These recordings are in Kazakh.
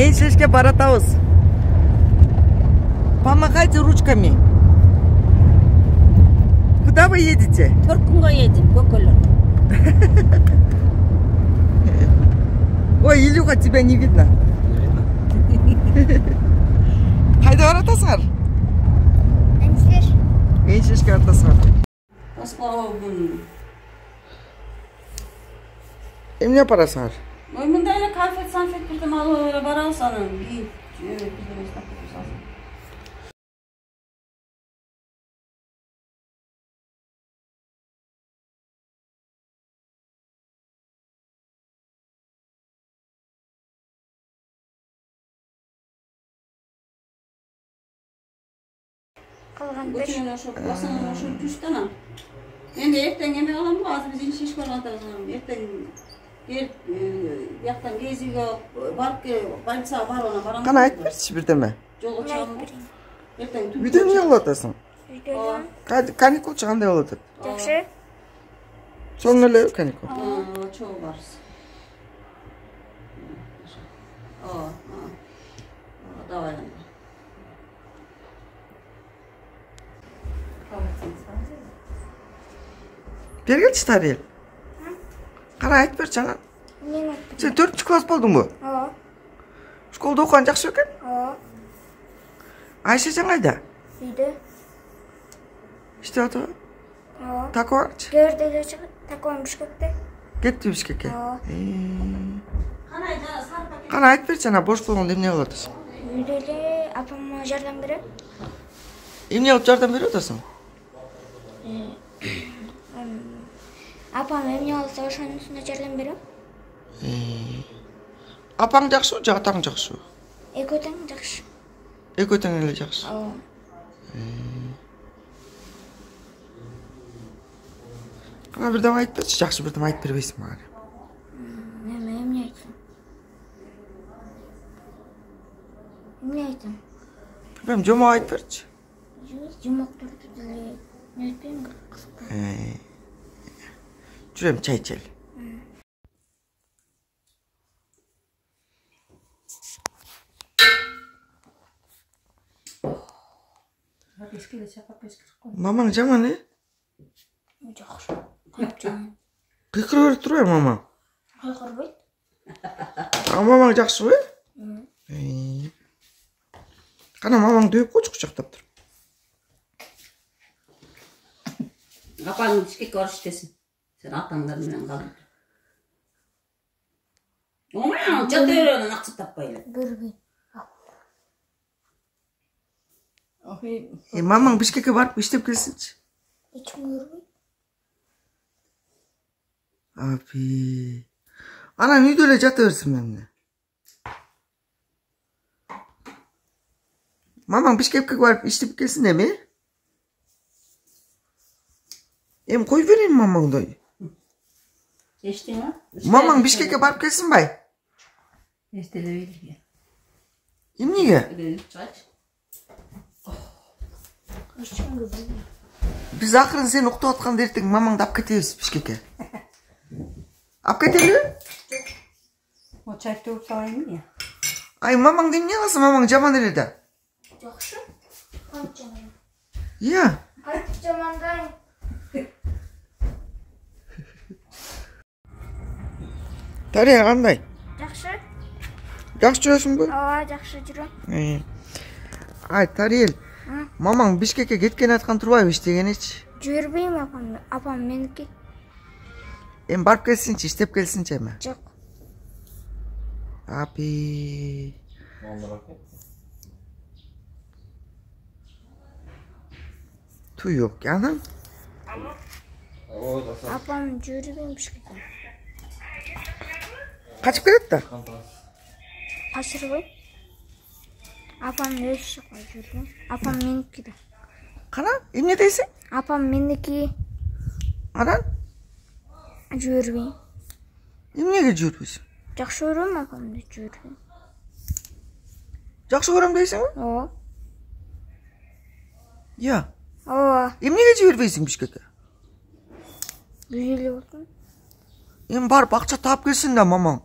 Меньшешке баратабыз. Помогайте ручками. Куда вы едете? 4 күнгө едем, көкөлөр. Ой, Илюха, тебя не видно. Қайда баратасыңар? Меньшешке баратасыңар. Басқалау Эмне барасыңар? Ой, мында эле конфет, санфет бирдем алып эле барабыз анан кийип, бирдемесин тапып салсам. Калган беш. Өтөн ошо басына ошо түштү анан. Энди эртең эме каламбы, азыр биз иш барып атабыз. Эртең яктан кезиге барып больницага барып анан барам. Кана айтып берчи бирдеме. Жолго чыгам. Эртең Үйдө эмне кылып атасың? Үйдө. Каникул кандай болуп атат? Жакшы. Соң эле каникул. Чоо барыз. Давай. Бергилчи Тарел. Кана айтып берчи анан. Мен айтып. Сен 4-чү класс болдуңбу? Ооба. Школда окуган жакшы экен? Ооба. Айшажан кайда? Үйдө. Иштеп атабы? Ооба. Такоачы? Көрдө эле чыгат. Такоом Бишкекте. Кетти Бишкекке. Ооба. Кана айтып берчи анан бош болгондо эмне кылып атасың? Үйдө эле апама жардам берем. Эмне кылып жардам берип атасың? Апам эмне алса ошонусуна жардам берем. Апаң жакшыбы же атаң жакшыбы? Экөө тең жакшы. Экөө тең эле жакшы. Ооба. Кана бирдеме айтып берчи, жакшы бирдеме айтып бербейсиң мага. Эмне айтсам? Эмне айтсам? Bilmem, жомок айтып берчи. Жомоктурду деле не айтпайм кызык. Жүрөм чай ичели. Мамаң жаман, Жакшы. Капчан. Кыйкырып берип турбайбы мамаң? Кайкырбайт. Мамаң жакшыбы? Кана мамаң дөөп койчу кучактап туруп. Апаң Бишкекке барыш десин. Сен атаңдар менен калып. Оман, жата берен акча таппай эле. Көрбөйм. Мамаң Бишкекке барып иштеп келсинчи. Эч ким көрбөйт. Апи. Анан үйдө эле жата берсин эмне? Мамаң Бишкекке барып иштеп келсин эми? Эми кой берейин мамаңды. Эчтеме? Мамаң Бишкекке барып келсинбай? Эстелебейди. Эмнеге? Эч ким көрбөйт. Биз акырын сен уктап атканда эртең мамаңды алып кетебиз Бишкекке. Алып кетели? О чай төгүп салайынбы? Ай, мамаңды эмне кыласың? Мамаң жаман эле да. Жакшы. Канча? Иә. Кантип жамандайм? Тария кандай? Жакшы. Жакшы жүрөсүңбү? Ооба, жакшы жүрөм. Ай, Тариел. Мамаң Бишкекке кеткен айткан турбайбы иштегеничи? Жүрбөйм апам меники. Эми барып келсинчи, иштеп келсинчи эми. Жок. Апи. Туюк, анан? Апам жүрбөйм Бишкекке. Качып келет да? Качырбайм. Апам өз иши жүрбөйм. Апам меники да. Кана, эмне дейсиң? Апам меники. Анан? Жүрбөйм. Эмнеге жүрбөйсүң? Жакшы көрөм апамды, жүрбөйм. Жакшы көрөм дейсиңби? Ооба. Иә. Ооба. Эмнеге жибербейсиң Бишкекке? Үйүлүп болдум. Эми барып акча таап келсин да мамаң.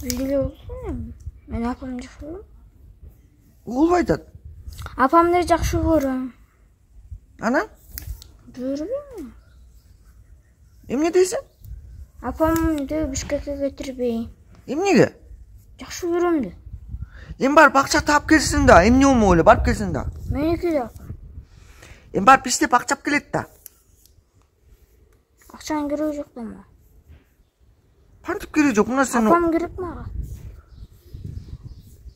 Үйде болсын. Мен апамды жақсы көрем. Ул айтат. Апамды жақсы көрем. Анан? Жүрбейм. Эмне дейсиң? Апамды Бишкекке кетирбейм. Эмнеге? Жақсы көрем да. Эми барып акча таап келсин да, эмне болмок эле, барып келсин да. Меники да. Эми барып иштеп акчап келет да. Акчаң керек жок да мага. Кантип кереги жок, мына сен. Апам керек мага.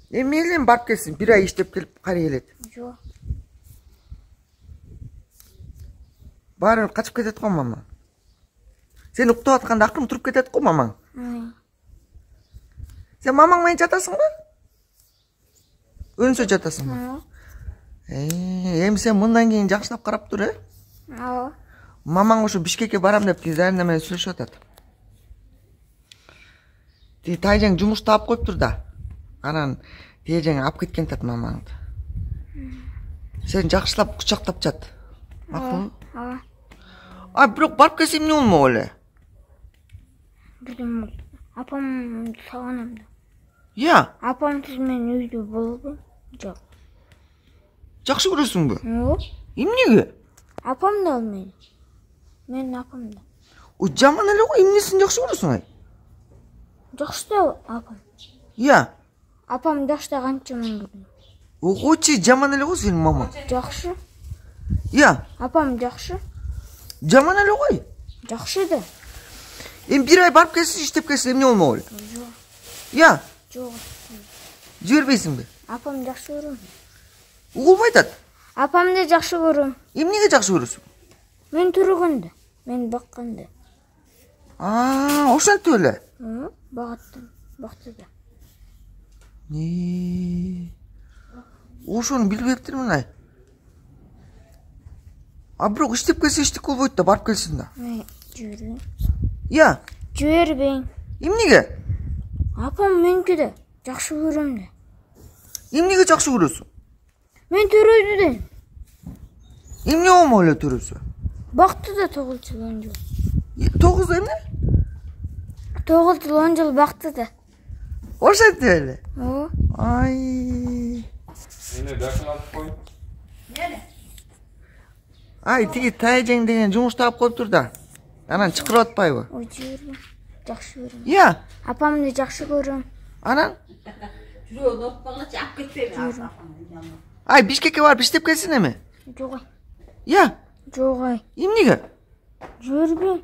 Эми мейли барып келсин, бир ай иштеп келип кайра келет. Жок. Баары качып кетет го мама. Сен уктап атканда акырын туруп кетет го мамаң. Сен мамаң менен жатасыңбы? Өнсө жатасыңбы? Эми сен мындан кийин жакшылап карап тур, Ооба. Мамаң ошо Бишкекке барам деп Зарина менен сүйлөшүп атат. Тайжаң жумуш таап коюптур да. Анан Тайжаң алып кеткен атат мамаңды. Сен жакшылап кучактап жат. Макулбу? Ооба. Бирок барып келсе эмне болмок эле? Билем. Апамды сагынам да. Я. Апамсыз мен үйдө болбойм. Жок. Жакшы көрөсүңбү? Ооба. Эмнеге? Апам да ал мени. Мен апам да. Жаман эле го, эмнесин жакшы көрөсүң ай? Жакшы да апам. Я. Апам жакшы да канча мен көрөм. Огочи жаман эле го сенин мамаң. Жакшы. Я. Апам жакшы. Жаман эле гой. Жакшы да. Эми бир ай барып келсин, иштеп келсе эмне болмок эле? Жок. Я. Жок. Жибербейсиңби? Апам жакшы көрөм. Угулбай атат. Апамды жакшы көрөм. Эмнеге жакшы көрөсүң? Мен турганда, мен бакканда. Ошентип эле. Бакты да. Ошону билбептирмин ай. Бирок иштеп келсе иштик болбойт да, барып келсин да. Мен жибербейм. Я. Жибербейм. Эмнеге? Апам меники да жакшы көрөм да. Эмнеге жакшы көрөсүң? Мен төрөйдү да. Эмне болмок эле төрөсү? Бакты да 9 жыл 10 жыл. 9 эмне? 9 жыл 10 жыл бакты да. Ошентип эле. Ооба. Ай. Эне дашалатып коюп. Ай, тиги Тайжаң деген жумуш таап коюптур да. Анан чакырып атпайбы? Ой, жибербейм. Жакшы көрөм. Я. Апамды жакшы көрөм. Анан? Жүрөөгүн отпагачы ап кетпейби? Ай, Бишкекке барып иштеп келсин эми. Жок ай. Я. Жок ай. Эмнеге? Жибербейм.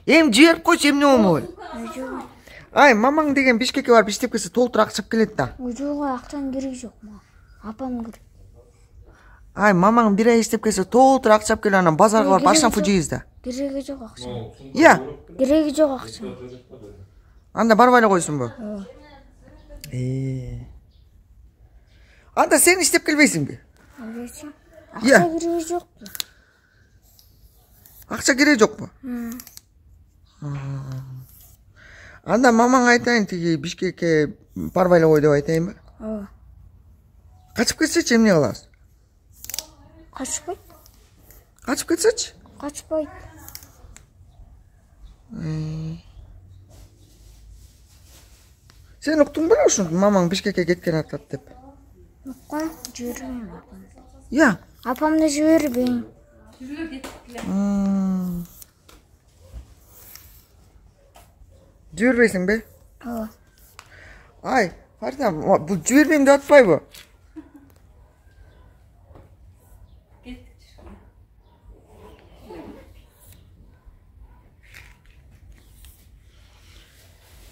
Эми жиберип койчу, эмне болмок эле? Жок. Ай, мамаң деген Бишкекке барып иштеп келсе толтур акчап келет да. Жок ай, акчаң кереги жок мага. Апам керек. Ай, мамаң бир ай иштеп келсе толтур акчап келип анан базарга барып ашампу жейбиз да. Кереги жок акча. Я. Кереги жок акча. Анда барбай эле койсунбу? Ооба. Анда сен иштеп келбейсиңби? Албайсың. Я. Акча кереги жок. Акча кереги жокпу? Анда мамаң айтайын, тиги Бишкекке барбай эле кой деп айтайынбы? Ооба. Качып кетсечи эмне кылабыз? Качпайт. Качып кетсечи? Качпайт. Сен уктуң беле ушуну мамаң Бишкекке кеткен атат деп? Уккан жибербейм апамды. Я. Апамды жибербейм. Жибербейсиңби? Ооба. Ай, Фарида, бул жибербейм деп атпайбы?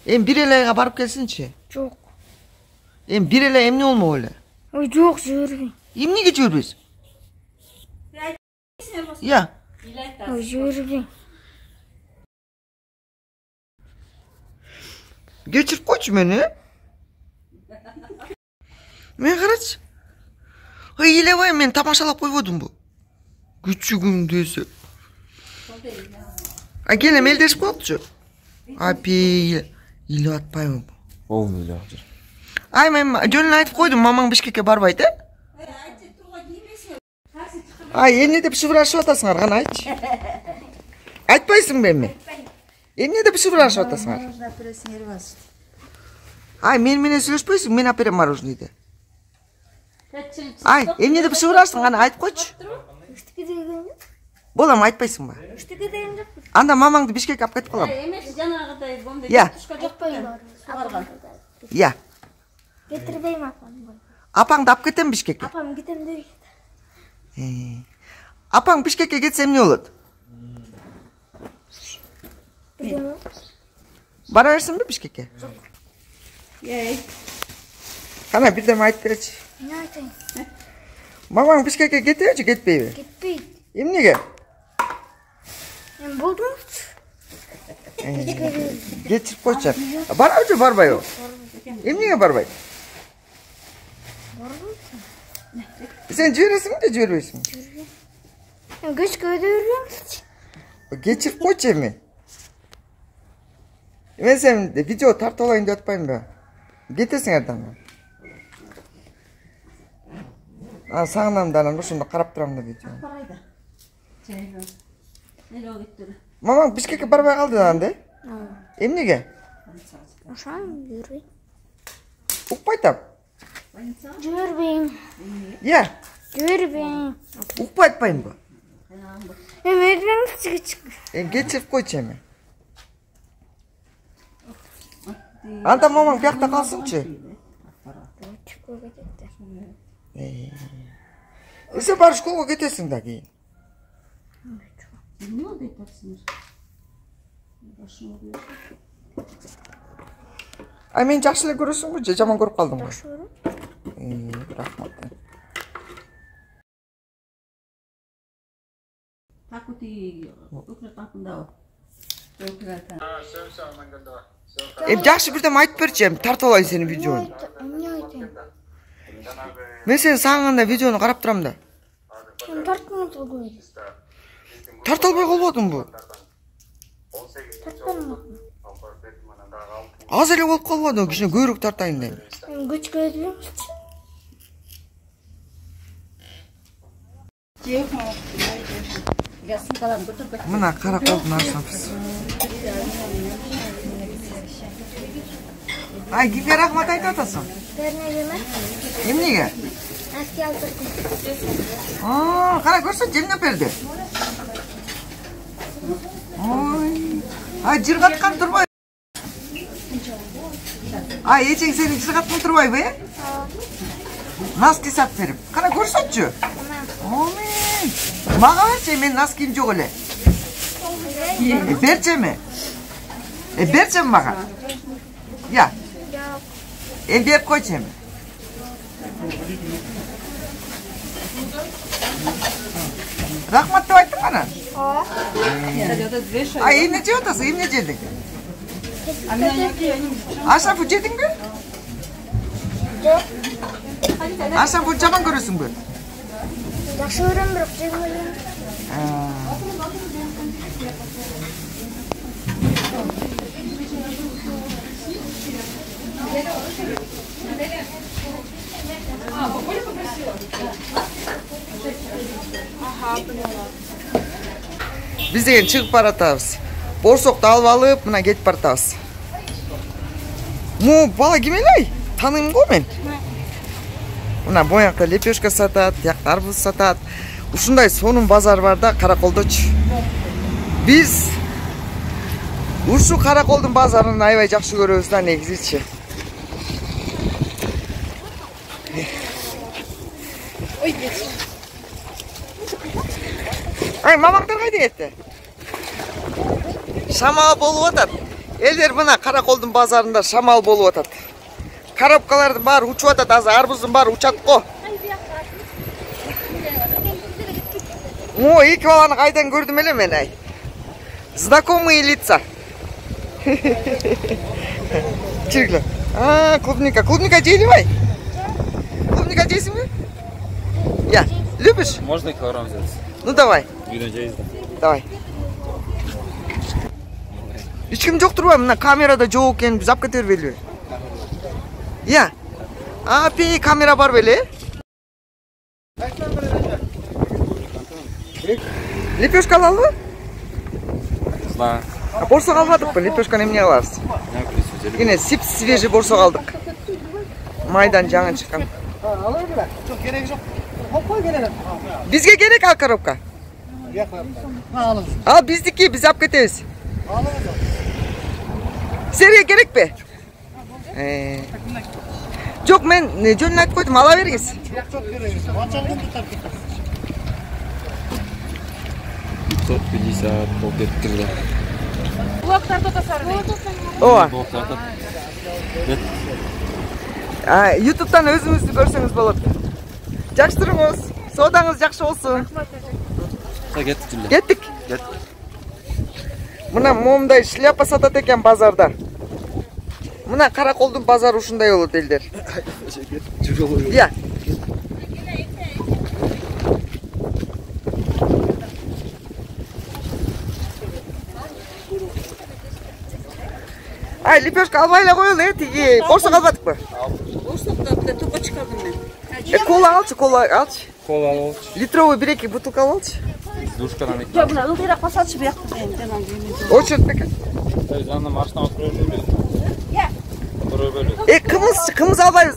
Эми бир эле айга барып келсинчи. Жок. Эми бир эле эмне болмок эле? Ой, жок, жибербейм. Эмнеге жибербейсиң? Я. Ой, жибербейм. Кечирип койчу мени. Мен карачы. Ой, элебай, мен тамашалап койбодумбу. Күчүгүм десе. Кел мелдешип коелучу. Апи, илип атпайбы? Болду эле азыр. Ай, мен жөнүн айтып койдум, мамаң Бишкекке барбайт, Ай, эмне деп шыбырашып атасыңар, кана айтчы. Айтпайсыңбы эми? Эмне деп шыбырашып атасыңар? Ай, менен сүйлөшпөйсүң, мен алып берем мороженныйды. Ай, эмне деп шыбырасың, аны айтып койчу. Үштікі деген жоқ. Болам, айтпайсың ба? Үштікі деген жоқ. Анда мамаңды Бишкекке алып кетип калам. Эмес жанагыдай бомда Я. тушка жок па? Сугарган. Я. Кетірбейм апам. Апаңды алып кетем Бишкекке. Апам кетем деп. Апаң Бишкекке кетсе эмне болот? Кетем. Бара берсинби Бишкекке? Ей. Кана бирдеме айтып берчи. Не айтайын? Мамаң Бишкекке кетебичи, кетпейби? Кетпейді. Эмнеге? Мен болдым. Кетирип койчу. Барабы, барбайбы? Эмнеге барбайт? Сен жибересиңби, жибербейсиңби? Мен көчкө өдө бербеймчи. Кечирип койчу эми. Мен сен видео тартып алайын деп атпаймынбы? Кетесиң адам. Сагынам да анан ошондо карап турам да видео. Барайда. Эле кетти. Мамаң Бишкекке барбай калды да анда. Эмнеге? Ошон жүрбейм. Укпайт ап. Жүрбейм. Я, Жүрбейм. укпай атпаймынбы? Мен бербеймчи кечке. Кечирип койчу эми. Анда мамаң биякта калсынчы. Чукка кетти. Сен барып школго кетесиң да кийин. Эмне дейт атсыңар? Башыңа Ай, мени жакшы эле көрөсүңбү же жаман көрүп калдыңбы? Рахмат. Такути өкмөт тапындабы? Жакшы бирдеме айтып берчи, тартып алайын сенин видеону. Эмне айтайын? Мен сени сагынганда видеону карап турам да. Мен тартмай тургуй. Тарта албай калбадыңбы? Тартпаймын. Аз эле болуп калбады, кичине көбүрөөк тартайын дейм. Мен көчкө өдө бербеймчи. Я сумкаларын көтөрүп Мына караколдун арасында. Ай, кимге рахмат айтып атасың? Бернегеме? Эмнеге? Аски алып бердим. Кара көрсөтчү, эмне берди? Ой. Ай, жыргаткан турбай. Ай, эчең сени жыргаткан турбайбы, э? Носки сатып берип. Кара көрсөтчү. Омей. Мага берчи, мен носким жок эле. Берчеми? Берчеми мага? Я. Берип койчу эми. Рахмат деп айттың анан? Ай, эмне жеп атасың? Эмне жедиң? Ашап жедиңби? Жок. Ашап жаман көрөсүңбү? Жакшы көрөм, бирок жегем элем. Биз деген чыгып баратабыз. Борсокту алып алып, мына кетип баратабыз. Бала ким эле ай? Таныйм го мен. Мына боякта лепешка сатат, тиякта арбуз сатат. Ушундай сонун базар бар да Караколдочу. Биз ушу Караколдун базарын аябай жакшы көрөбүз да негизичи. Ай, мамаңдар кайда кетти? Шамал болуп атат. Элдер мына Караколдун базарында шамал болуп атат. Коробкалардын баары учуп атат, азыр арбуздун баары учат го. Эки баланы кайдан көрдүм эле мен, ай. Знакомые лица. Чиргле. Клубника. Клубника жейли бай? Клубника жейсиңби? Я. Любишь? Можно килограмм взять? Ну давай. Видно, жейсиң. Давай. Эч ким жок турбайбы? Мына камерада жок экен, биз алып кете бербейлиби? Я. Апи, камера бар беле? Лепешка алалыбы? Да. Борсо албадыкпы? Лепешканы эмне алабыз? Не, Yine sip свежий борсок алдық. Майдан жаңа шыққан. Ала бер. Жоқ, керегі жоқ. Қой келеді. Бізге керек ал коробка. Алыңыз. Ал біздікі, біз алып кетеміз. Алыңыз. Сізге керек пе? Жоқ, мен жөнін айтып қойдым, ала беріңіз. Жоқ керегі жоқ. Қаншалықты тартып кетті? 550 болып кетті. Kulaklarda da sarı değil. Ова. Толықтатып. Ютубтан өзіңізді көрсеңіз болады. Жақсы тұрыңыз. Содаңыз жақсы болсын. Кеттік. Кеттік. Мына момдай шляпа сатат екен базарда. Мына Қарақолдың базары ушундай болот элдер. Я. Ай, лепешка албай эле коелу, тиги борсок албадыкпы? Boşlukta bir de topa çıkardım ben. Кола алчы, кола алчы. Кола алып. Литровый 1-2 бутылка алчы. Душкадан екі. Ya buna ıldırak basatçı bir yaktı benim canım. Очередь бекен. Жанына машина отырып бөледі. Отырып бөледі. Кымыз албайбыз.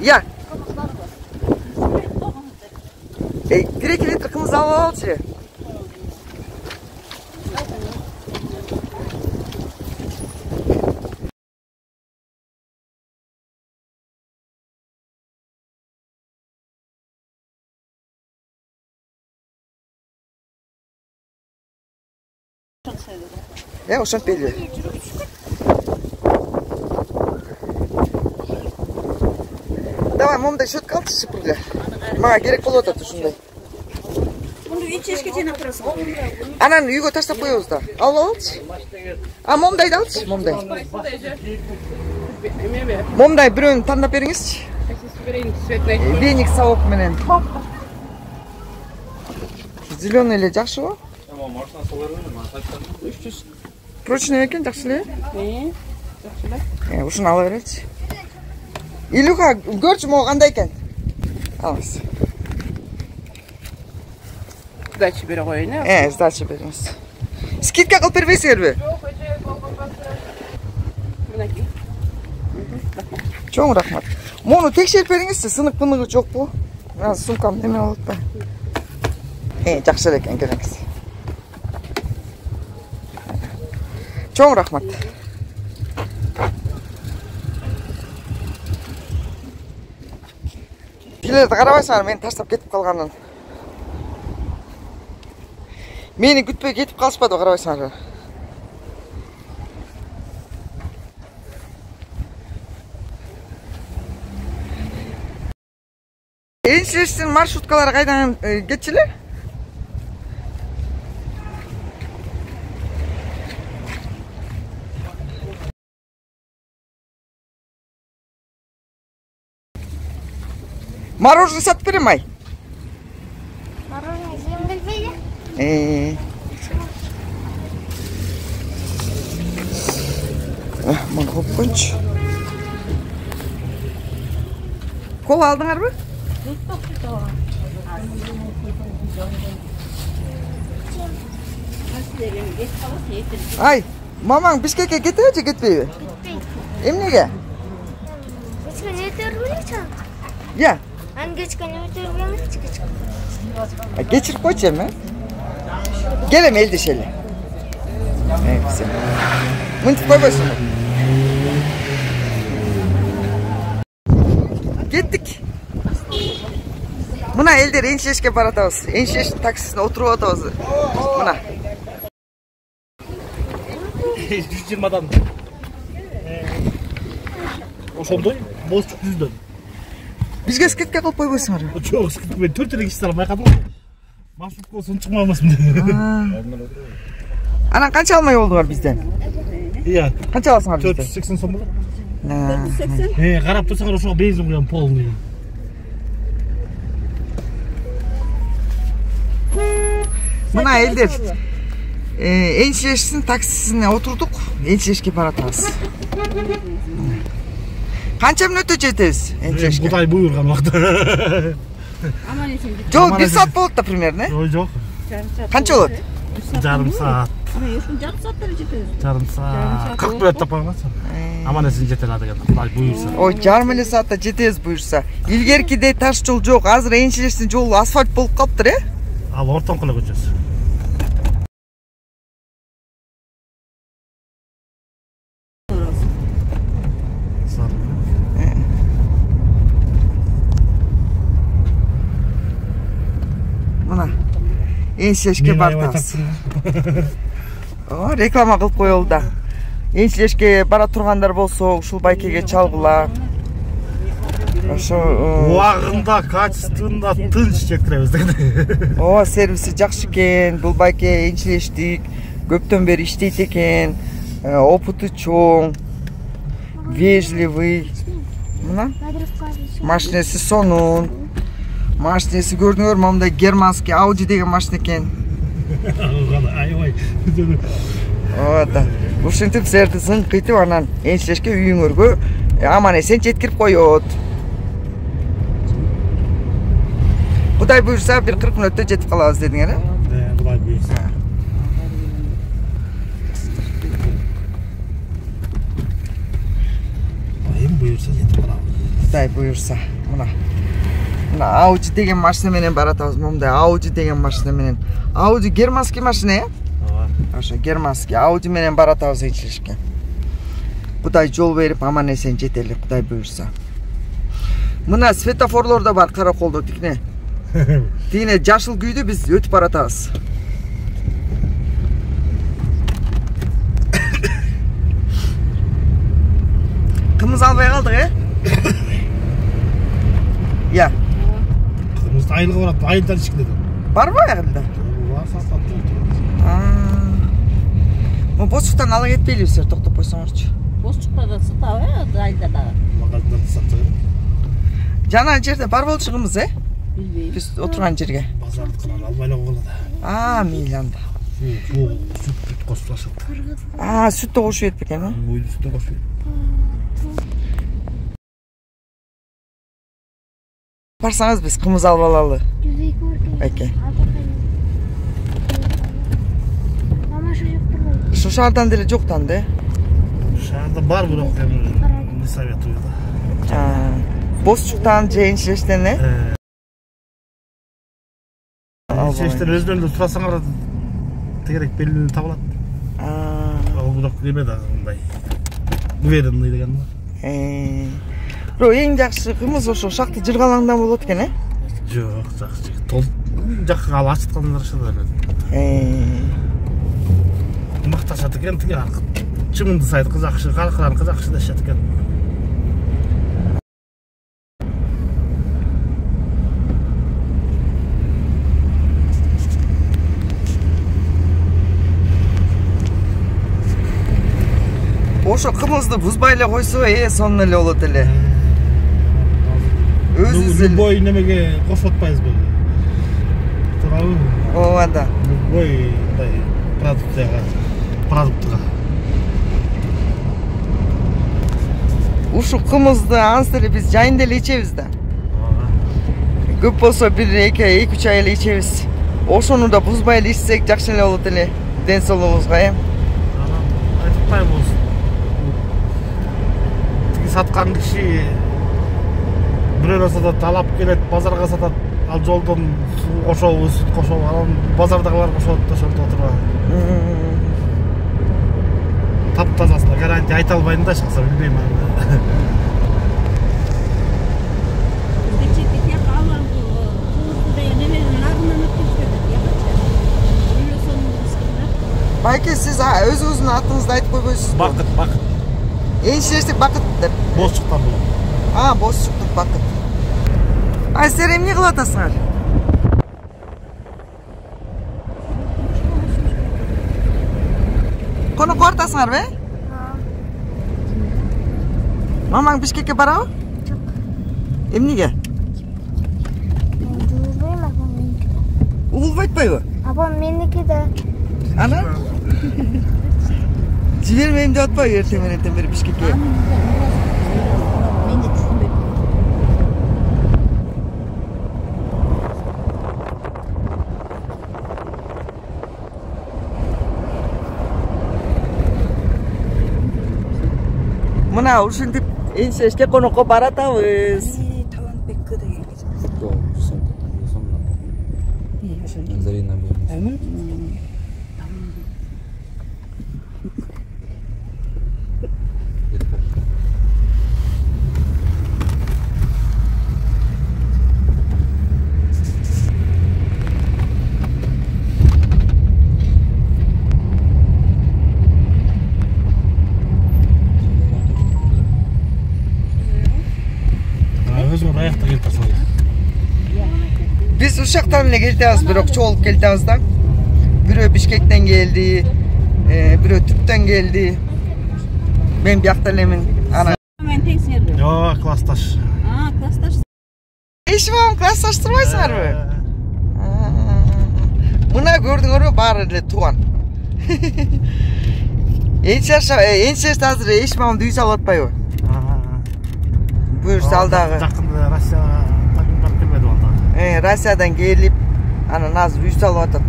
Я. 1-2 литр кымыз алып алчы. Я ошентип беле. Давай, момдай шөткө алчы шыпырга. Мага керек болуп атат ушундай. Bunu üç eşke çene parası. Анан үйгө таштап коебуз да. Алып алчы. Момдайды алчы, момдай. Момдай бирөөнү тандап бериңизчи. Веник совок менен. Зеленый эле жакшыбы? Машина солар бөледі. 300. Прочный экен, жакшы эле. Жақшылы. Ушуну ала беречи. Илюха, көрчү могу кандай экен? Алыңыз. Сдача бере коюн. Сдача бериңиз. Скидка кылып бербейсиңерби? Мынакей. Чоң рахмат. Мону текшерип бериңизчи, сынык-пыныгы жокпу? Мына сумкам неме болот ба? Жакшы эле экен, керексиз. Чоң рахмат. Силерди карабайсыңар, мени таштап кетип калганын. Мени күтпөй кетип калышпады, карабайсыңар. Эншилештин маршруткалары кайдан кетчиле? Мороженое сатып берем ай? Мороженое жем билбейди. Мага коюп коюнчу. Кола алдыңарбы? Ай, мамаң Бишкекке кетеби же кетпейби? Кетпейди. Эмнеге? Кечкене өтөрбүлү чан. Я. Ан кечкене өтөрбүлү кечке. Geçirip koyacağım ha. Gelem elde şeyle. Güzel. Mıntık koy başına. Gittik. Buna elde enşeşke baratavuz. Enşeş taksisine oturup atavuz. Buna. 120'dan. Ошондой болчук 100'дөн. Bizge sketke kılıp koyboysуңар. Жок, мен 4 эле киши байкадым го. Маршрутка болсо чыкмай алмасмын. Анан канча алмай болдуңар бизден? Iya. Канча аласыңар бизден? 480 сом болот. Карап турсаңар ошого бензин куям полный. Мына элдер Эншилештин таксисине отурдук. Эншилешке баратабыз. Канча мүнөттө жетебиз Эншилешке? Будай буйрган убакта. Aman için. Жол 1 саат болот да примерно. Жок. Канча болот? Жарым саат. Ama yoşun yarım saatte жетемиz. Жарым саат. 40 минут тапамыз. Аман есен жете алады экен. Кудай буйрса. Ой, жарым эле саатта жетебиз буюрса. Илгеркидей таш жол жок. Азыр Энчилештин жолу асфальт болуп калыптыр, Ал Ортоңкуло көчөсү. Мына Энчилешке бартабыз. Реклама кылып коелу да. Энчилешке бара тургандар болсо, ушул байкеге чалгыла. Ошо Убагында, качествында тынч жеткиребиз деген. Ооба, сервиси жакшы экен. Бул байке Энчилештик, көптөн бери иштейт экен. Опыты чоң, вежливый. Мына машинеси сонун. Машинеси көрдүңөр, мындай германский Audi деген машина экен. Аябай. Ооба. Ушинтип силерди зыңкыйтып анан Энчилешке үйүңөргө аман эсен жеткирип коет. Кудай буйрса бир 40 мүнөттө жетип калабыз дедиңер, Кудай буйрса. Айым буйрса жетип калабыз. Кудай буйрса. Мына Audi деген машина менен баратабыз. Мындай Audi деген машина менен. Audi германский машина, Ооба. Ошо германский Audi менен баратабыз Энчилешке. Кудай жол берип аман эсен жетели, Кудай буйрса. Мына светофорлор да бар караколдо тикне. Тигине жашыл күйдү биз өтүп баратабыз. Кымыз албай калдык, Я. Кымызды айылга барат, айылдан ичкилет. Барбы аягында? Бар сатат. Му босчуктан ала кетпейлиби силер, токтоп койсоңорчу. Босчукта да сатабы, айылда да. Магазиндан сатат. Жана жерде бар болчу кымыз, Билбейм. Биз отурган жерге. Базардыкынан албайлап калат. Мейли анда. Süt косуп сатат. Сүт да кошуп кетпек экен, Бойлу süt косуп. Барсаңыз биз кымыз алып алалы. Байке. Мама şu yok durmayın. Ушу шаардан деле жоктан да. Шаарда бар бирок не советую да. Босчуктан же Энчилештен, Энчилештен өздөрүндө турасаңар тегерек белгилүү табылат. Ал бирок неме да мындай. Уверенный деген бар. Бирок эң жакшы кымыз ошо шакты жыргалаңдан болот экен, Жок, жакшы. Тол жакка ал ачыткандар шыда эле. Макташат экен тиги аркы. Чымынды сайт кызакшы, каркыран кызакшы дешет экен. Ошо кымызды бузбай эле койсо, сонун эле болот эле. Өзүбүз Любой немеге кошуп атпайбызбы? Туурабы? Ооба да. Любой мындай продуктка. Ушу кымызды ансы эле биз жайында эле ичебиз да. Көп болсо бир 2-3 ай эле ичебиз. Ошону да бузбай эле ичсек жакшы эле болот эле. Ден соолугубузга, Анан айтпайм болсун. Тиги саткан киши бирөө сатат, алап келет, базарга сатат. Ал жолдон суу кошобу, сүт кошобу, анан базардагылар кошот да ошонто отуруп. Таптазасына гарантия айта албайм да, чыкса билбейм аны. Bizde alan bu da nemenin adından ötüştürdük yapacak. Öyle sonunda. Байке, сиз өзүңүздүн атыңызды айтып койбойсузбу? Бакыт. Энчилештик Бакыт деп. Босчуктан болот. Босчуктук Бакыт. Силер эмне кылып атасыңар? Конокко бартасыңарбы? Мамаң Бишкекке барабы? Жок. Эмнеге? Durmayın abam benimki de. Угулуп айтпайбы? Abam benimki de. Ана? Жибермейм деп атпайбы эртең менен бери Бишкекке? Ben de düşünmedim. Мына ушинтип энчешке конокко баратабыз. Талантбекке деген кыз. Yok, sen Zarina böyle. Өзүң аякта келип турсаң. Biz Uşak'tan bile geldiğimiz bir çoğuluk geldiğimiz da. Biri Bişkek'ten geldi, biri Türk'ten geldi. Ben bir aktarlayımın ana. Men teң серлүү. Yok, классташ. Классташ. Eşimam klaslaştırmaysınlar mı? Buna gördüğün mü bari de tuğan. Ençerşte hazır eşimam düğü salatpayı. Buyur saldağı. Жақында Россияға таким барып келмеді онда. Rusya'dan gelip ana nazır düğü salatat.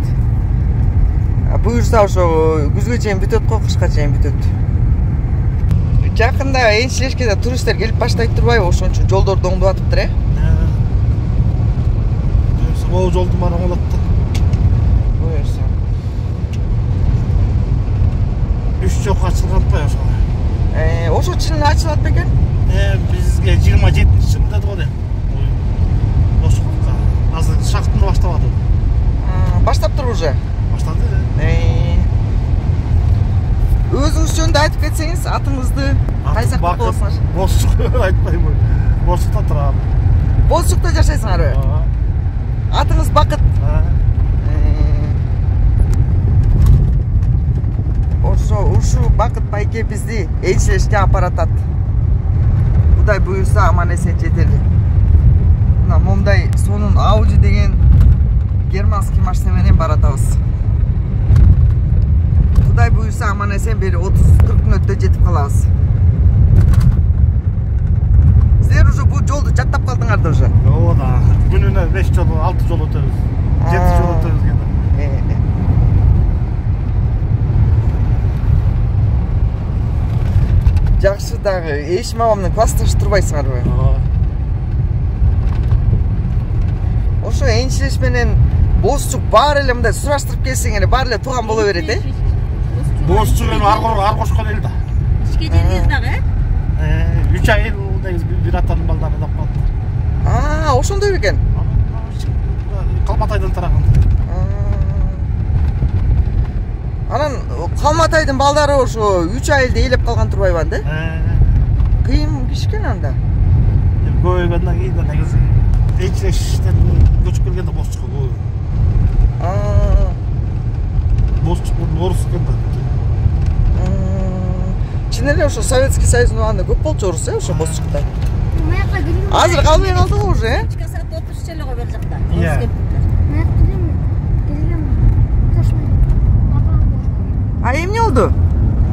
Buyursa şu güzge çeyin bütöt koy, kışka çeyin bütöt. Жақында Ençerşke'de turistler gelip başlayıp durbayı oşun için жолдор доңдуп atıptır. Ол жолдың бары оңолатты. Buyursa. 3 жол ачылган атпай ошо. Oşu için açılat beken? Бизге 27-жылда деді ғой. Ошоға. Азыр шахтаны баштабады. Başlap dur уже. Баштады. Өзіңіз жөнінде айтып кетсеңіз, атыңызды қайсақ боласыңар? Бозшық айтпаймын. Бозшықта тұрам. Бозшықта жашайсыңар ой? Атыңыз Бақыт. Ушу Бақыт байке бізді Ençerşke апаратат. Құдай бұйырса аман есен жетерлі. Мына момдай сонун Audi деген германский машинаменен баратабыз. Құдай бұйырса аман есен бері 30-40 мүнөттө жетип калабыз. Силер уже бул жолду жаттап калдыңар да уже. Ооба, күнүнө 5 жол, 6 жол өтөбүз. 7 жол өтөбүз кенде. Жакшы дагы, эшим абамдын классташы турбайсыңар бы? Ошо Ençerş менен Бозчук баары эле мындай сураштырып келсең эле баары эле тууган боло берет, Бозчук эми ар кошкон эл да. Ишке жердиңиз дагы? 3 айыл негиз бир атанын балдары да калды. Ошондой бекен? Калматайдан тараган. Анан Калматайдын балдары ошо 3 айылда ээлеп калган турбайбы да? Кыйын кишкен анда. Көйгөндөн кийин да негизи Ençerş'ten көчүп келгенде Бозчукка көбү. Бозчук орус экен да. Чын эле ошо Советский Союздун убагында көп болчу орус, ошо Бозчукта. Азыр калбай калды го уже, Чка саат 30 эле го бер жакта. Иә. Эмне болду?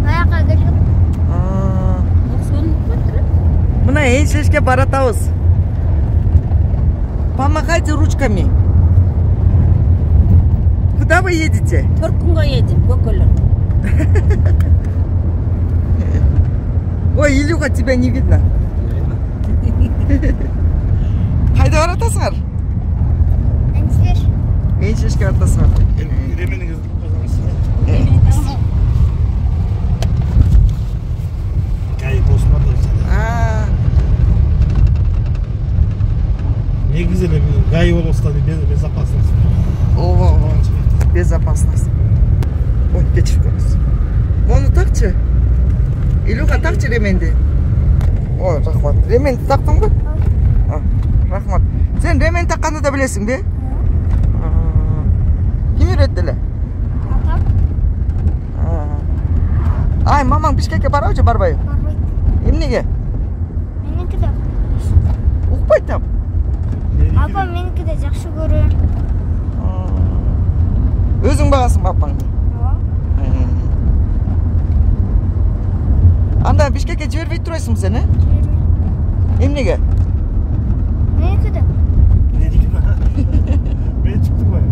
Баягы келип. Мына Ençerşke баратабыз. Помахайте ручками. Куда вы едете? Төркүнгө едим, көкөлөр. Ой, Илюха, тебя не видно. Кайда баратасыңар? Ençerşke баратасыңар. Ремениңиз Кай босмады. Негизи эле гай болбостон безопасность. Безопасность. Ой, кечирип коебуз. Мону такчы. Илюха, такчы ременди. Ой, рахмат. Ременди тактыңбы? Рахмат. Сен ремен такканды да билесиң бе? Ким үйрөттү эле? Ай, мамаң Бишкекке барабы, барбайбы? Барбайт. Эмнеге? Меники да. Укпайт да. Апам меники да жакшы көрөм. Өзүң багасың апаңды? Анда Бишкекке жибербей турасың сен, Эмнеге? Меники да. Мен чыктырбайм.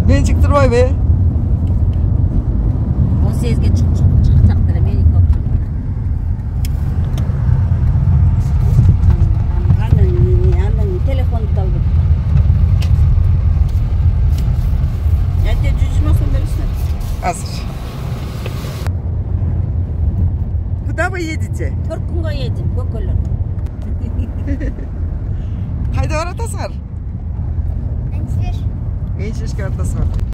Мен чыктырбайбы? 18ге чыкчак деле меники болуп. Азыр. Куда вы едете? 4 күнгө едим, көкөлөр. Кайда баратасыңар? Энчиш. Менчишке баратасыңар.